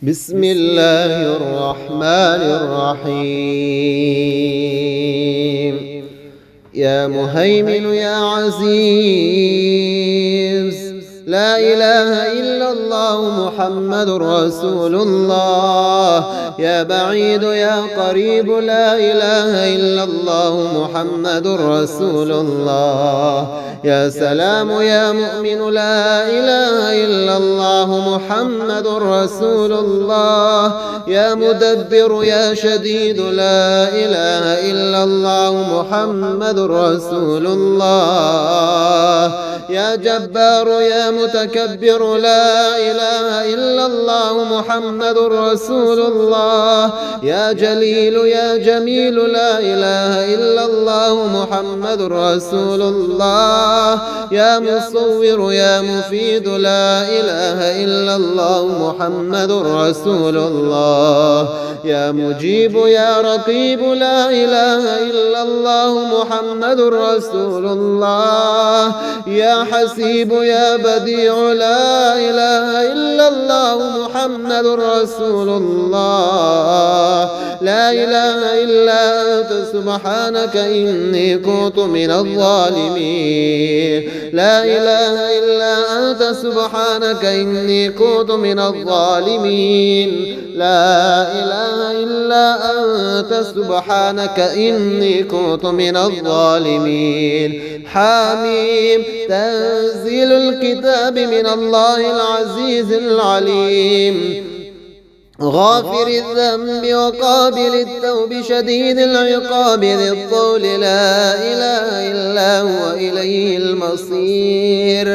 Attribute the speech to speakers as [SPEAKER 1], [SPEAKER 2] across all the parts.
[SPEAKER 1] بسم الله الرحمن الرحيم. يا مهيمن يا عزيز، لا إله إلا الله محمد رسول الله. يا بعيد يا قريب، لا إله إلا الله محمد رسول الله. يا سلام يا مؤمن، لا إله إلا الله محمد رسول الله. يا مدبر يا شديد، لا إله إلا الله محمد رسول الله. يا جبار يا متكبر، لا إله إلا الله محمد رسول الله. يا جليل يا جميل، لا إله إلا الله محمد رسول الله. يا مصور يا مفيد، لا إله إلا الله محمد رسول الله. يا مجيب يا رقيب، لا إله إلا الله محمد رسول الله. يا حسيب يا بديع، لا إله إلا الله محمد رسول الله. لا إله إلا أنت سبحانك إني كنت من الظالمين. لا إله إلا أنت سبحانك إني كنت من الظالمين. لا إله إلا أنت سبحانك إني كنت من الظالمين. حميم. تنزيل الكتاب من الله العزيز العليم، غافر الذنب وقابل التوب شديد العقاب ذي الطول، لا إله إلا هو إليه المصير.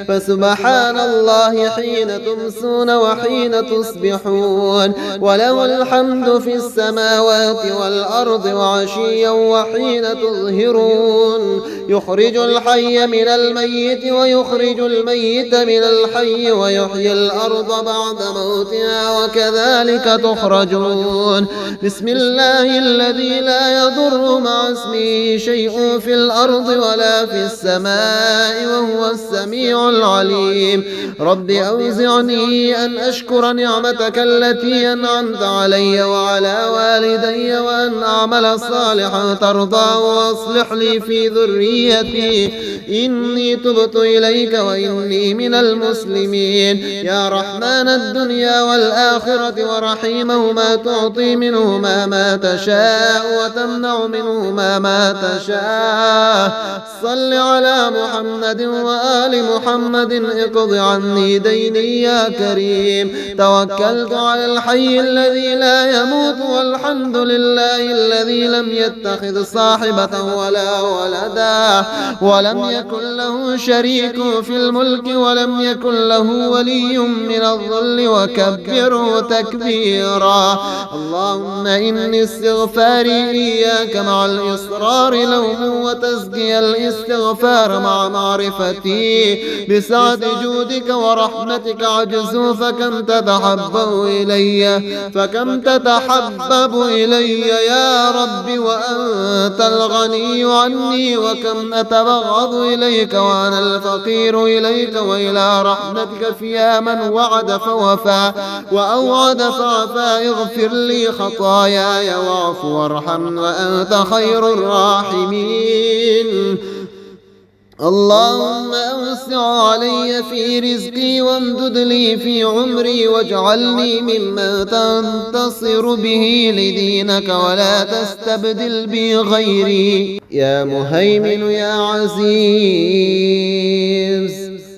[SPEAKER 1] فسبحان الله حين تمسون وحين تصبحون، وله الحمد في السماوات والأرض وعشيا وحين تظهرون. يخرج الحي من الميت ويخرج الميت من الحي ويحيي الأرض بعد موتها وكذلك تخرجون. بسم الله الذي لا يضر مع اسمه شيء في الأرض ولا في السماء وهو السميع العليم. رب أوزعني أن أشكر نعمتك التي أنعمت علي وعلى والدي وأن أعمل صالحا ترضى وأصلح لي في ذريتي إني تبت إليك وإني من المسلمين. يا رحمن الدنيا والآخرة ورحيمهما، تعطي منهما ما تشاء وتمنع منهما ما تشاء. صل على محمد وآل محمد. اقض عني ديني يا كريم. توكلت على الحي الذي لا يموت، والحمد لله الذي لم يتخذ صاحبة ولا ولدا ولم يكن له شريك في الملك ولم يكن له ولي من الظل وكبره تكبيرا. اللهم إني استغفاري إياك مع الإصرار لوم وتزكي الاستغفار مع معرفتي بسعة جودك ورحمتك عجز فكم تتحبب إلي يا رب وأنت الغني عني، وكم أتبغض إليك وأنا الفقير إليك وإلى رحمتك فيا من وعد فوفى وأوعد فعفى. اغفر لي خطاياي واعف وارحم وأنت خير الراحمين. اللهم أوسع علي في رزقي وامدد لي في عمري واجعلني ممن تنتصر به لدينك ولا تستبدل بي غيري. يا مهيمن يا عزيز،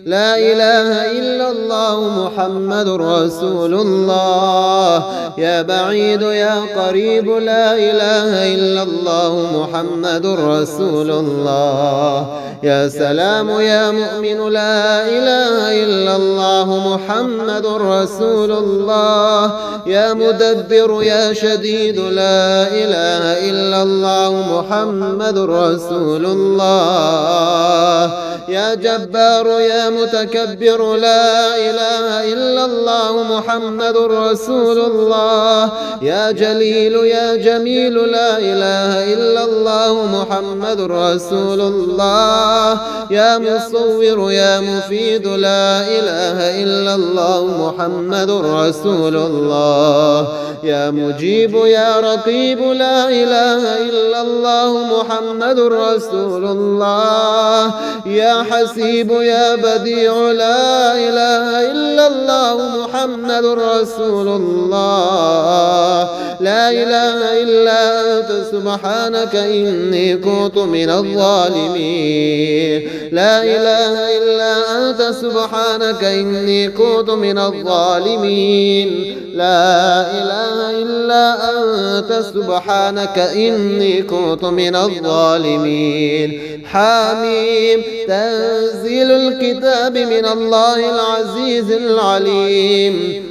[SPEAKER 1] لا إله إلا الله محمد رسول الله. يا بعيد يا قريب، لا إله إلا الله محمد رسول الله. يا سلام يا مؤمن، لا إله إلا الله محمد رسول الله. يا مدبر يا شديد، لا إله إلا الله محمد رسول الله. يا جبار يا متكبر لا إله إلا الله محمد رسول الله. يا جليل يا جميل لا إله إلا الله محمد رسول الله. يا مصور يا مفيد لا إله إلا الله محمد رسول الله. يا مجيب يا رقيب لا إله إلا الله محمد رسول الله. يا حسيب يا بديع لا إله إلا الله محمد رسول الله. لا إله إلا أنت سبحانك إني كنت من الظالمين. لا إله إلا أنت سبحانك إني كنت من الظالمين. لا إله إلا أنت سبحانك إني كنت من الظالمين. حميم. تنزيل الكتاب من الله العزيز العليم.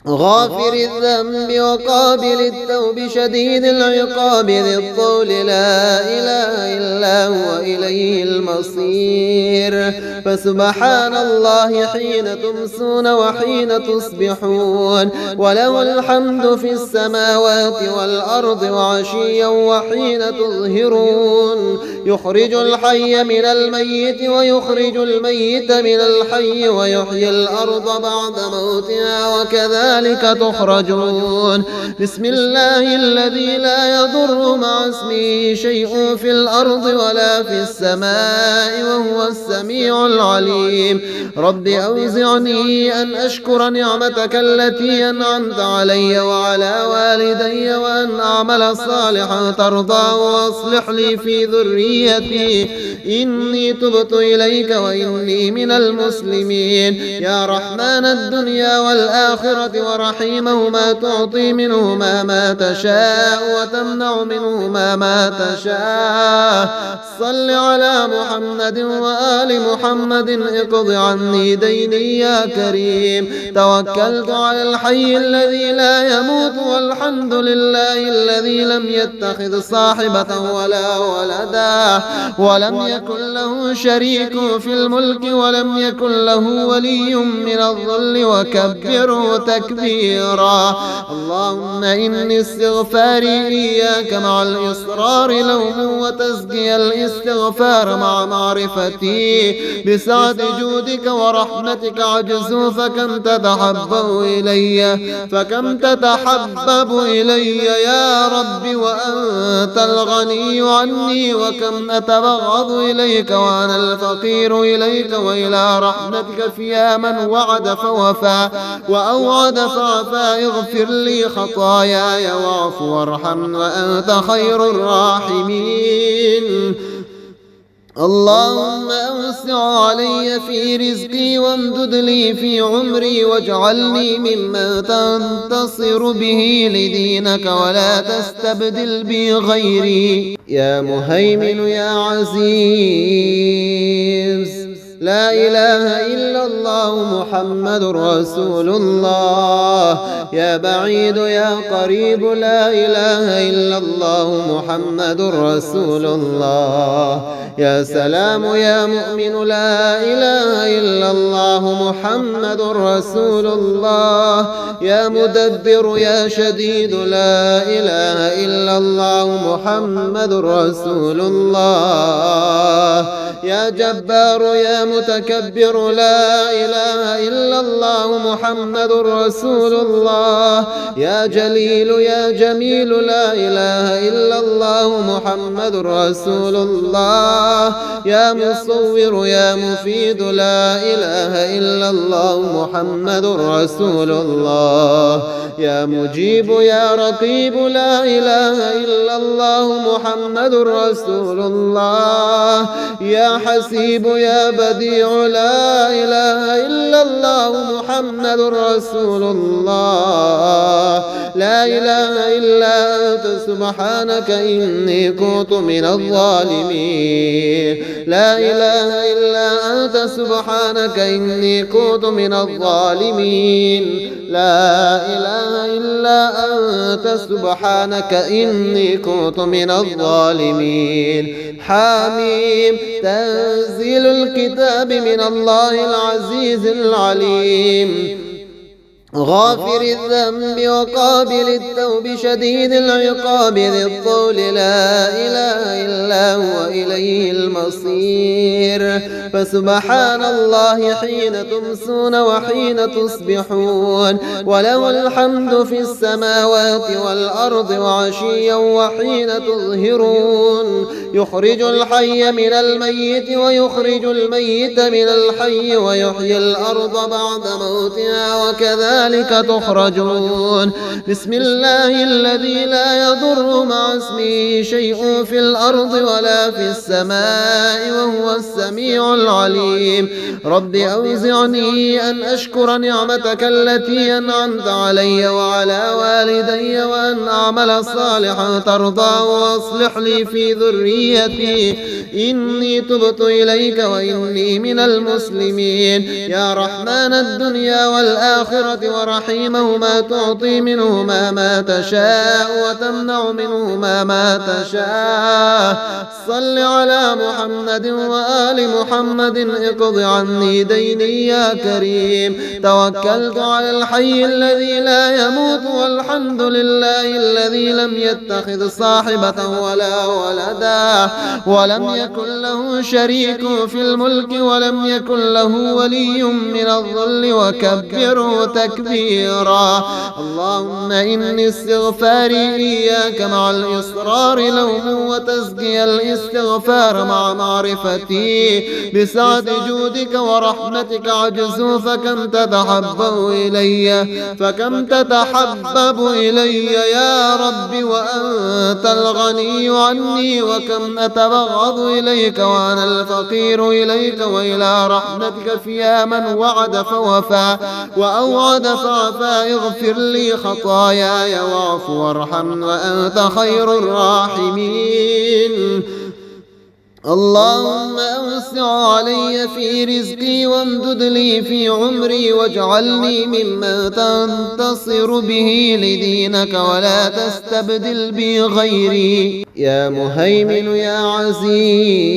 [SPEAKER 1] غافر الذنب وقابل التوب شديد العقاب ذي الطول لا إله إلا هو إليه المصير. فسبحان الله حين تمسون وحين تصبحون وله الحمد في السماوات والأرض وعشيا وحين تظهرون. يخرج الحي من الميت ويخرج الميت من الحي ويحيي الأرض بعد موتها وكذلك تخرجون. بسم الله الذي لا يضر مع اسمه شيء في الأرض ولا في السماء وهو السميع العليم. رب أوزعني أن أشكر نعمتك التي أنعمت علي وعلى والدي وأن أعمل صالحا ترضاه وأصلح لي في ذريتي إني تبت إليك وإني من المسلمين. يا رحمن الدنيا والآخرة ورحيمهما تعطي منهما ما تشاء وتمنع منهما ما تشاء. صل على محمد وآل محمد اقض عني ديني يا كريم. توكلت على الحي الذي لا يموت والحمد لله الذي لم يتخذ صاحبة ولا ولدا ولم يكن له شريك في الملك ولم يكن له ولي من الظل وكبره تكبيرا. اللهم إني استغفاري إياك مع الإصرار لوم وتزكي الاستغفار مع معرفتي بسعة جودك ورحمتك عجزوا فكم تتحبب إلي يا رب وأنت الغني عني وكم أتبغض إليك وأنا الفقير إليك وإلى رحمتك فيا من وعد فوفى وأوعد فعفى. اغفر لي خطاياي واعف وارحم وأنت خير الراحمين. اللهم أوسع علي في رزقي وامدد لي في عمري واجعلني ممن تنتصر به لدينك ولا تستبدل بي غيري. يا مهيمن يا عزيز لا إله إلا الله محمد رسول الله. يا بعيد يا قريب لا إله إلا الله محمد رسول الله. يا سلام يا مؤمن لا إله إلا الله محمد رسول الله. يا مدبر يا شديد لا إله إلا الله محمد رسول الله. يا جبار يا متكبر لا إله إلا الله محمد رسول الله. يا جليل يا جميل لا إله إلا الله محمد رسول الله. يا مصور يا مفيد لا إله إلا الله محمد رسول الله. يا مجيب يا رقيب لا إله إلا الله محمد رسول الله. يا حسيب يا بديع لا إله إلا الله محمد رسول الله. لا إله إلا أنت سبحانك إني كنت من الظالمين. لا إله إلا أنت سبحانك إني كنت من الظالمين. لا إله إله إلا أنت سبحانك إني كنت من الظالمين. حميم. تنزيل الكتاب من الله العزيز العليم غافر الذنب وقابل التوب شديد العقاب ذي الطول لا إله إلا هو إليه المصير. فسبحان الله حين تمسون وحين تصبحون وله الحمد في السماوات والأرض وعشيا وحين تظهرون. يخرج الحي من الميت ويخرج الميت من الحي ويحيي الأرض بعد موتها وكذلك تخرجون. بسم الله الذي لا يضر مع اسمه شيء في الأرض ولا في السماء وهو السميع العليم. رب أوزعني أن أشكر نعمتك التي أنعمت علي وعلى والدي وأن أعمل صالحا ترضاه وأصلح لي في ذريتي إني تبت إليك وإني من المسلمين. يا رحمن الدنيا والآخرة ورحيمهما تعطي منهما ما تشاء وتمنع منهما ما تشاء. صل على محمد وآل محمد اقض عني ديني يا كريم. توكلت على الحي الذي لا يموت والحمد لله الذي لم يتخذ صاحبة ولا ولدا ولم يكن له شريك في الملك ولم يكن له ولي من الظل وكبره تكبيرا. اللهم إني استغفاري إياك مع الإصرار لوم وتزكي الاستغفار مع معرفتي بسعة جودك ورحمتك عجز فكم تتحبب إلي يا رب وأنت الغني عني وكم أتبغض إليك وأنا الفقير إليك وإلى رحمتك فيا من وعد فوفى وأوعد فعفى. اغفر لي خطاياي واعف وارحم وأنت خير الراحمين. اللهم أوسع علي في رزقي وامدد لي في عمري واجعلني ممن تنتصر به لدينك ولا تستبدل بي غيري. يا مهيمن يا عزيز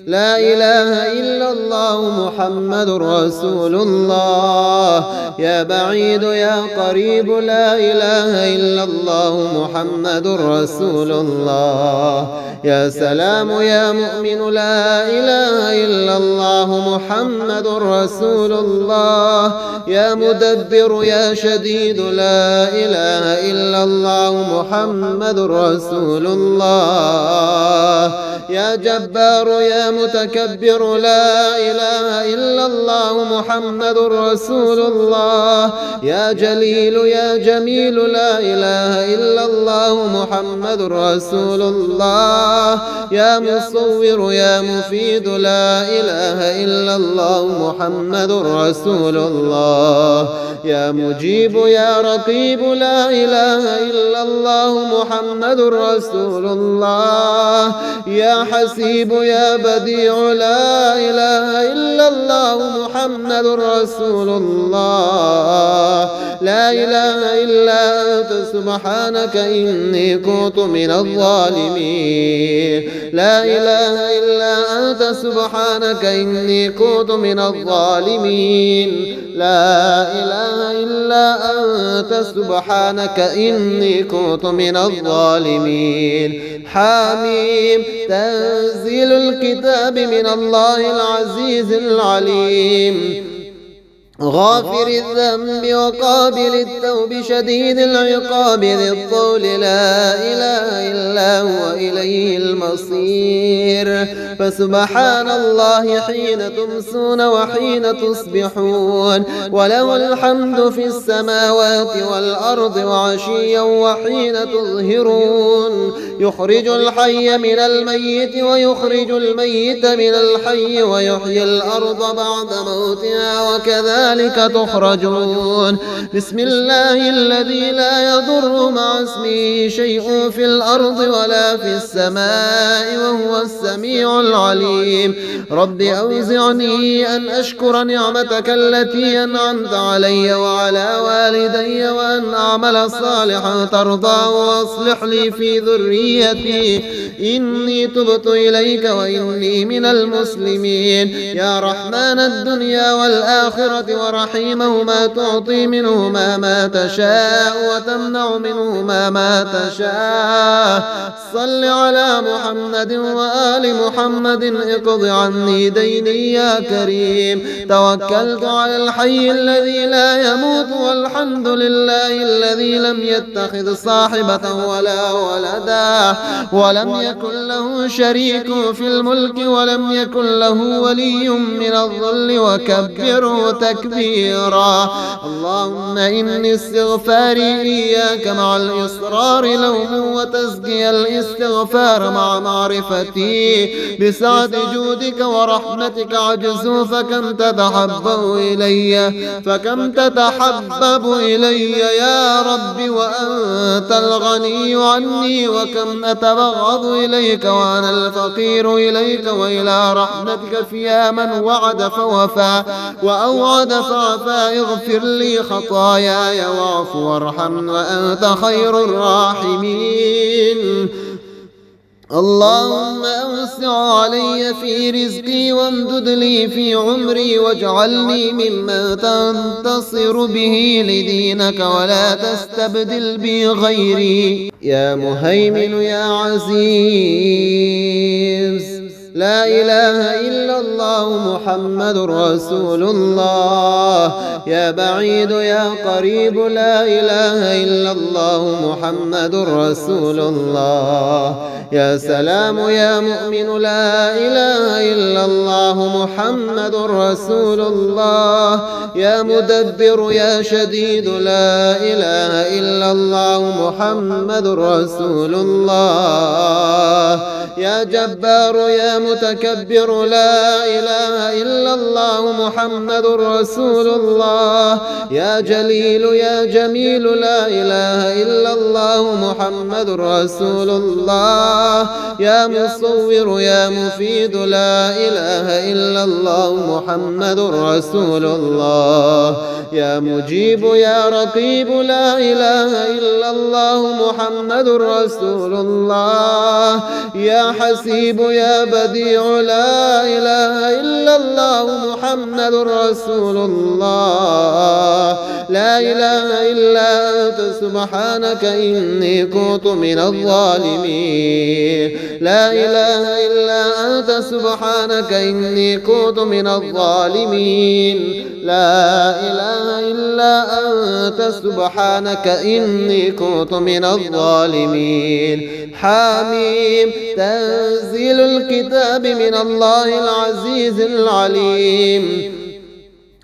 [SPEAKER 1] لا إله إلا الله محمد رسول الله. يا بعيد يا قريب لا إله إلا الله محمد رسول الله. يا سلام يا مؤمن لا إله إلا الله محمد رسول الله. يا مدبر يا شديد لا إله إلا الله محمد رسول الله. يا جبار يا متكبر لا إله إلا الله محمد رسول الله. يا جليل يا جميل لا إله إلا الله محمد رسول الله. يا مصور يا مفيد لا إله إلا الله محمد رسول الله. يا مجيب يا رقيب لا إله إلا الله محمد رسول الله. يا حسيب يا بديع لا إله إلا الله محمد رسول الله. لا إله إلا أنت سبحانك إني كنت من الظالمين. لا إله إلا أنت سبحانك إني كنت من الظالمين. لا إله إلا أنت سبحانك إني كنت من الظالمين. حميم. تنزيل الكتاب من الله العزيز العليم غافر الذنب وقابل التوب شديد العقاب ذي الطول لا إله إلا هو إليه المصير. فسبحان الله حين تمسون وحين تصبحون وله الحمد في السماوات والأرض وعشيا وحين تظهرون. يخرج الحي من الميت ويخرج الميت من الحي ويحيي الأرض بعد موتها وكذلك وكذلك تخرجون. بسم الله الذي لا يضر مع اسمه شيء في الأرض ولا في السماء وهو السميع العليم. رب أوزعني أن أشكر نعمتك التي أنعمت علي وعلى والدي وأن أعمل صالحا ترضاه وأصلح لي في ذريتي إني تبت إليك وإني من المسلمين. يا رحمن الدنيا والآخرة ورحيمهما تعطي منهما ما تشاء وتمنع منهما ما تشاء. صل على محمد وآل محمد اقض عني ديني يا كريم. توكلت على الحي الذي لا يموت والحمد لله الذي لم يتخذ صاحبة ولا ولدا ولم يكن له شريك في الملك ولم يكن له ولي من الظل وكبره تكبيرا. اللهم إني استغفاري إياك مع الإصرار لوم وتزكي الاستغفار مع معرفتي بسعة جودك ورحمتك عجزوا فكم تتحبب إلي يا رب وأنت الغني عني وكم أتبغض إليك وأنا الفقير إليك وإلى رحمتك فيا من وعد فوفى وأوعد فعفى. اغفر لي خطاياي واعف وارحم وأنت خير الراحمين. اللهم أوسع علي في رزقي وامدد لي في عمري واجعلني ممن تنتصر به لدينك ولا تستبدل بي غيري. يا مهيمن يا عزيز لا إله إلا الله محمد رسول الله. يا بعيد يا قريب لا إله إلا الله محمد رسول الله. يا سلام يا مؤمن لا إله إلا الله محمد رسول الله. يا مدبر يا شديد لا إله إلا الله محمد رسول الله. يا جبار يا متكبر لا إله إلا الله محمد رسول الله. يا جليل يا جميل لا إله إلا الله محمد رسول الله. يا مصور يا مفيد لا إله إلا الله محمد رسول الله. يا مجيب يا رقيب لا إله إلا الله محمد رسول الله. يا حسيب يا بديع لا إله إلا الله محمد رسول الله. لا إله إلا أنت سبحانك إني كنت من الظالمين. لا إله إلا أنت سبحانك إني كنت من الظالمين. لا إله إلا أنت سبحانك إني كنت من الظالمين. حميم تنزيل الكتاب من الله العزيز العليم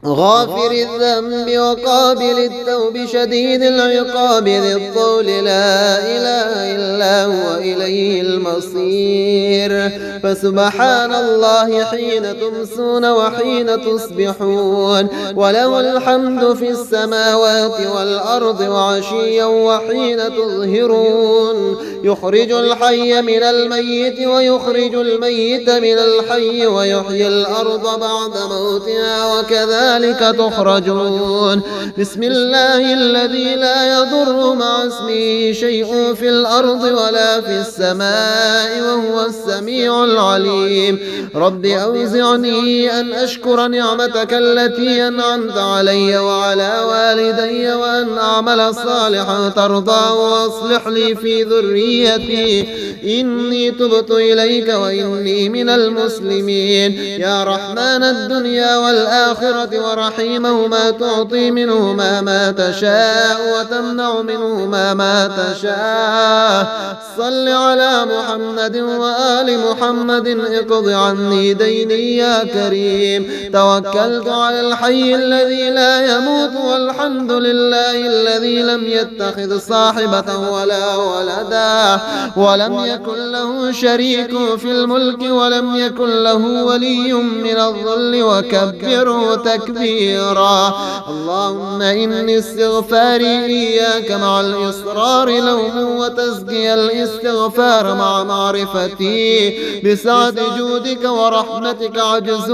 [SPEAKER 1] غافر الذنب وقابل التوب شديد العقاب ذي الطول لا إله إلا هو إليه المصير. فسبحان الله حين تمسون وحين تصبحون وله الحمد في السماوات والأرض وعشيا وحين تظهرون. يخرج الحي من الميت ويخرج الميت من الحي ويحيي الأرض بعد موتها وكذلك تخرجون. بسم الله الذي لا يضر مع اسمه شيء في الأرض ولا في السماء وهو السميع العليم. رب أوزعني أن أشكر نعمتك التي أنعمت علي وعلى والدي وأن أعمل صالحا ترضاه وأصلح لي في ذريتي إني تبت إليك وإني من المسلمين. يا رحمن الدنيا والآخرة ورحيمهما تعطي منهما ما تشاء وتمنع منهما ما تشاء. صل على محمد وآل محمد اقض عني ديني يا كريم. توكلت على الحي الذي لا يموت والحمد لله الذي لم يتخذ صاحبة ولا ولدا ولم يكن له شريك في الملك ولم يكن له ولي من الظل وكبره تكبيرا. تكبيرا. اللهم إني استغفاري إياك مع الإصرار لوم وتزكي الاستغفار مع معرفتي بسعة جودك ورحمتك عجز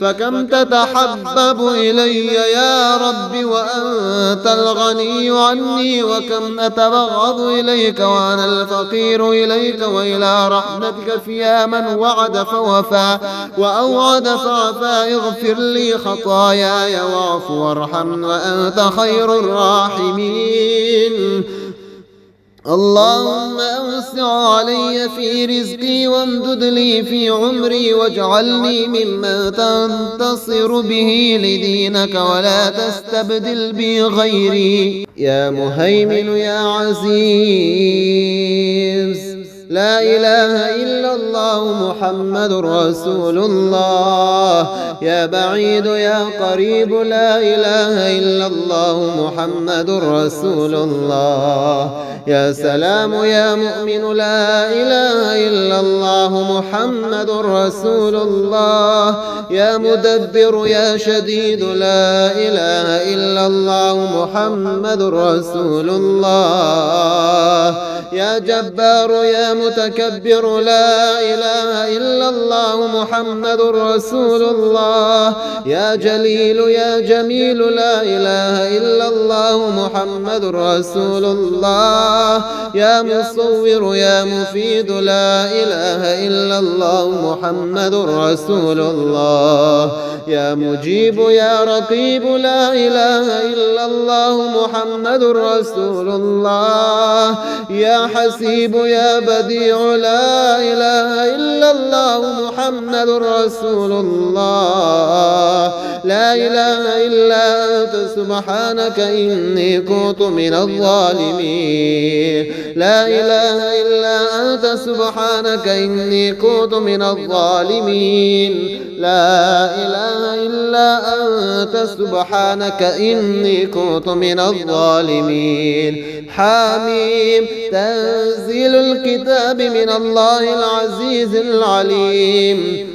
[SPEAKER 1] فكم تتحبب إلي يا رب وأنت الغني عني، وكم أتبغض إليك وأنا الفقير إليك وإلى رحمتك فيا من وعد فوفى وأوعد فعفى. اغفر لي خطاياي واعف وارحم وأنت خير الراحمين. اللهم أوسع علي في رزقي وامدد لي في عمري واجعلني ممن تنتصر به لدينك ولا تستبدل بي غيري. يا مهيمن يا عزيز، لا إله إلا الله محمد رسول الله. يا بعيد يا قريب، لا إله إلا الله محمد رسول الله. يا سلام يا مؤمن، لا إله إلا الله محمد رسول الله. يا مدبر يا شديد، لا إله إلا الله محمد رسول الله. يا جبار يا متكبر، لا إله إلا الله محمد رسول الله. يا جليل يا جميل، لا إله إلا الله محمد رسول الله. يا مصور يا مفيد، لا إله إلا الله محمد رسول الله. يا مجيب يا رقيب، لا إله إلا الله محمد رسول الله. يا حسيب يا بديع، لا إله إلا الله محمد رسول الله. لا إله إلا أنت سبحانك إني كنت من الظالمين. لا إله إلا أنت سبحانك إني كنت من الظالمين. لا إله إلا أنت سبحانك إني كنت من الظالمين. حميم. تنزيل الكتاب من الله العزيز العليم،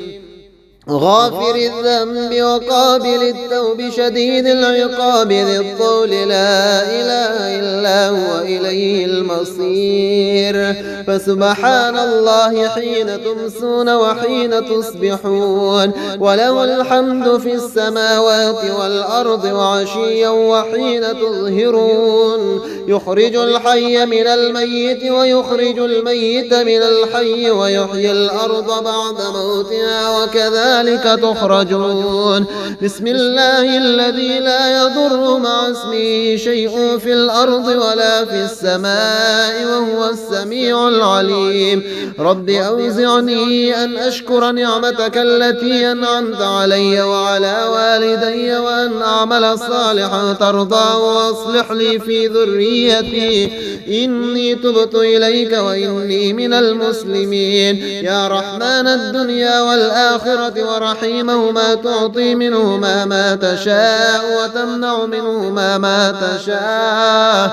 [SPEAKER 1] غافر الذنب وقابل التوب شديد العقاب ذي الطول، لا إله إلا هو إليه المصير. فسبحان الله حين تمسون وحين تصبحون، وله الحمد في السماوات والأرض وعشيا وحين تظهرون. يخرج الحي من الميت ويخرج الميت من الحي ويحيي الأرض بعد موتها وكذلك تخرجون. بسم الله الذي لا يضر مع اسمه شيء في الأرض ولا في السماء وهو السميع العليم. رب أوزعني أن أشكر نعمتك التي أنعمت علي وعلى والدي وأن أعمل صالحا ترضاه وأصلح لي في ذريتي إني تبت إليك وإني من المسلمين. يا رحمن الدنيا والآخرة ورحيمهما، تعطي منهما ما تشاء وتمنع منهما ما تشاء.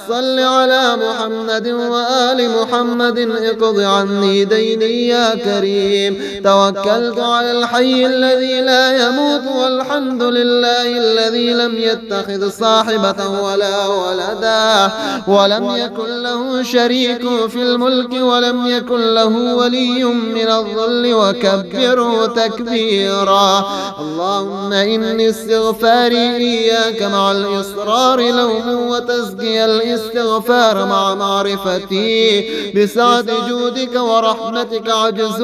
[SPEAKER 1] صل على محمد وآل محمد. اقض عني ديني يا كريم. توكلت على الحي الذي لا يموت، والحمد لله الذي لم يتخذ صاحبة ولا ولدا ولم يكن له شريك في الملك ولم يكن له ولي من الظل وكبره تكبيرا. اللهم إني استغفاري إياك مع الإصرار لوم وتزكي الاستغفار مع معرفتي بسعة جودك ورحمتك عجز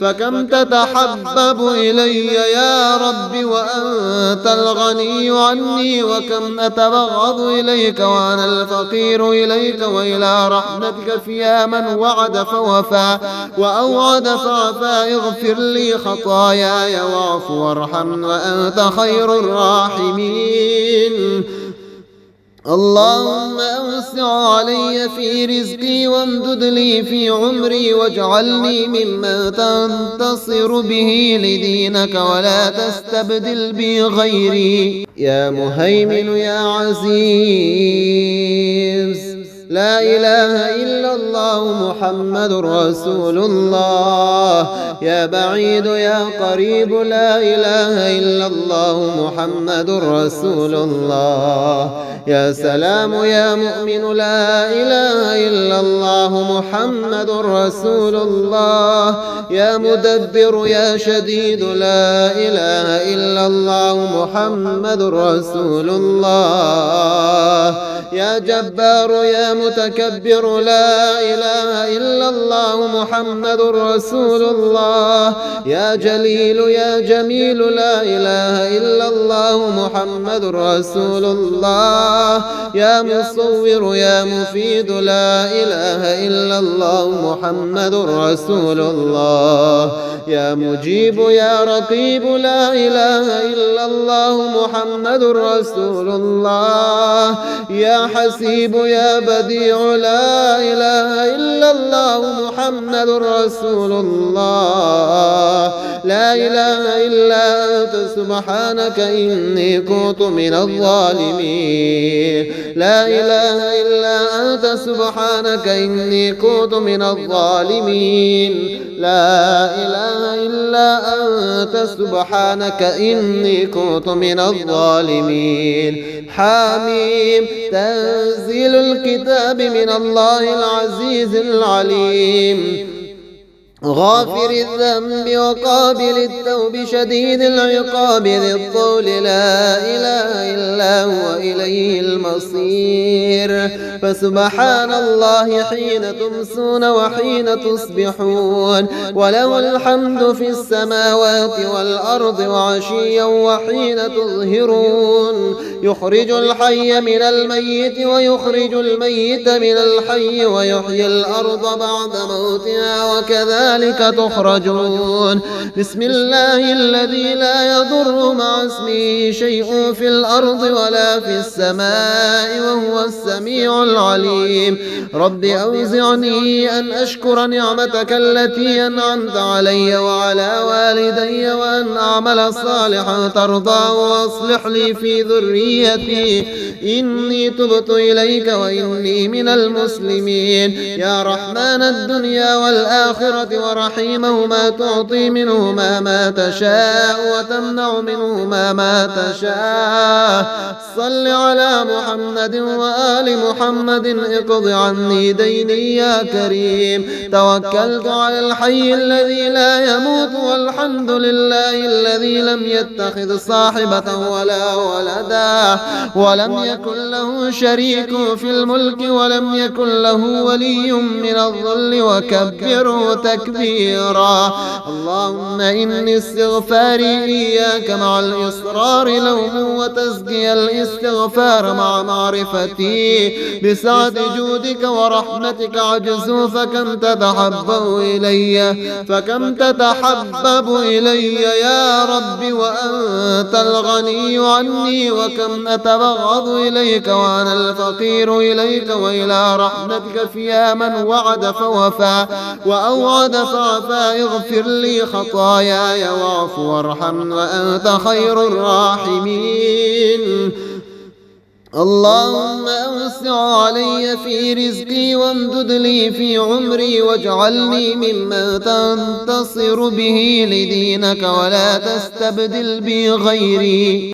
[SPEAKER 1] فكم تتحبب إلي يا رب وأنت الغني عني، وكم أتبغض إليك وأنا الفقير إليك وإلى رحمتك فيا من وعد فوفى وأوعد فعفى. اغفر لي خطاياي واعف وارحم وأنت خير الراحمين. اللهم أوسع علي في رزقي وامدد لي في عمري واجعلني ممن تنتصر به لدينك ولا تستبدل بي غيري. يا مهيمن يا عزيز، لا إله إلا الله محمد رسول الله. يا بعيد يا قريب لا إله إلا الله محمد رسول الله. يا سلام يا مؤمن لا إله إلا الله محمد رسول الله. يا مدبر يا شديد لا إله إلا الله محمد رسول الله. يا جبار يا متكبر لا إله إلا الله محمد رسول الله. يا جليل يا جميل لا إله إلا الله محمد رسول الله. يا مصور يا مفيد لا إله إلا الله محمد رسول الله. يا مجيب يا رقيب لا إله إلا الله محمد رسول الله. يا حسيب يا بديع لا إله إلا الله محمد رسول الله. لا إله إلا أنت سبحانك إني كنت من الظالمين. لا إله إلا أنت سبحانك إني كنت من الظالمين. لا إله إلا أنت سبحانك إني كنت من الظالمين. حميم. تنزيل الكتاب من الله العزيز العليم. غافر الذنب وقابل التوب شديد العقاب ذي الطول لا إله إلا هو إليه المصير. فسبحان الله حين تمسون وحين تصبحون وله الحمد في السماوات والأرض وعشيا وحين تظهرون. يخرج الحي من الميت ويخرج الميت من الحي ويحيي الأرض بعد موتها وكذلك تخرجون. بسم الله الذي لا يضر مع اسمه شيء في الأرض ولا في السماء وهو السميع العليم. رب أوزعني أن أشكر نعمتك التي أنعمت علي وعلى والدي وأن أعمل صالحا ترضاه وأصلح لي في ذريتي إني تبت إليك وإني من المسلمين. يا رحمن الدنيا والآخرة ورحيمهما تعطي منهما ما تشاء وتمنع منهما ما تشاء. صل على محمد وآل محمد اقض عني ديني يا كريم. توكلت على الحي الذي لا يموت والحمد لله الذي لم يتخذ صاحبة ولا ولدا ولم يكن له شريك في الملك ولم يكن له ولي من الظل وكبره تكبيرا. اللهم إني استغفاري إياك مع الإصرار لوم وتزكي الاستغفار مع معرفتي بسعة جودك ورحمتك عجزوا فكم تتحبب إلي يا رب وأنت الغني عني وكم أتبغض إليك وأنا الفقير إليك وإلى رحمتك فيا من وعد فوفى وأوعد فعفى. اغفر لي خطاياي واعف وارحم وأنت خير الراحمين. اللهم أوسع علي في رزقي وامدد لي في عمري واجعلني ممن تنتصر به لدينك ولا تستبدل بي غيري.